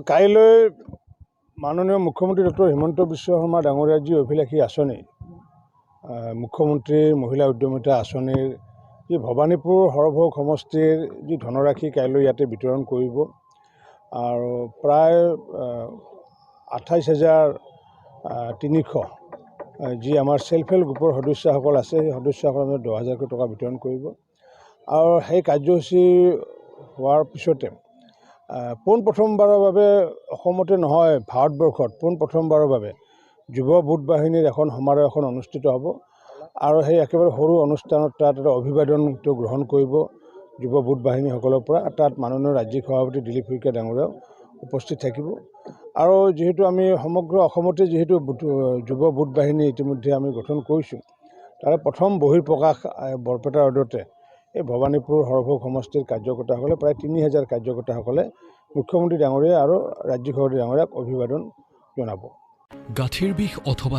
কাইলৈ মাননীয় মুখ্যমন্ত্ৰী ডক্টৰ হিমন্ত বিশ্ব শৰ্মা ডাঙৰীয়াৰ যি অভিলাষী আঁচনি মুখ্যমন্ত্ৰীৰ মহিলা উদ্যমিতা আঁচনিৰ যি ভৱানীপুৰ সৰভোগ সমষ্টিৰ যি ধনৰাশি কাইলৈ ইয়াতে বিতৰণ কৰিব আৰু প্ৰায় 28,300 যি আমাৰ সেল্ফ হেল্প গ্ৰুপৰ সদস্যসকল আছে সেই সদস্যসকলে 10,000 টকা বিতৰণ কৰিব আৰু সেই কাৰ্যসূচী হোৱাৰ পিছতে পোনপ্ৰথমবাৰৰ বাবে অসমতে নহয় ভাৰতবৰ্ষত পোনপ্ৰথমবাৰৰ বাবে যুৱ ভোট বাহিনীৰ এখন সমাৰোহ এখন অনুষ্ঠিত হ'ব আৰু সেই একেবাৰে সৰু অনুষ্ঠানত তাত এটা অভিবাদনটো গ্ৰহণ কৰিব যুৱ ভোট বাহিনীসকলৰ পৰা। তাত মাননীয় ৰাজ্যিক সভাপতি দিলীপ শইকীয়া ডাঙৰীয়াও উপস্থিত থাকিব আৰু যিহেতু আমি সমগ্ৰ অসমতে যিহেতু যুৱ ভোট বাহিনী ইতিমধ্যে আমি গঠন কৰিছোঁ তাৰে প্ৰথম বহিঃপ্ৰকাশ বৰপেটা ৰোডতে এই ভৱানীপুৰ সৰভোগ সমষ্টিৰ কাৰ্যকৰ্তাসকলে প্ৰায় 3,000 কাৰ্যকৰ্তাসকলে মুখ্যমন্ত্ৰী ডাঙৰীয়া আৰু ৰাজ্যিক সভাপতি ডাঙৰীয়াক অভিবাদন জনাব। গাঁঠিৰ বিষ অথবা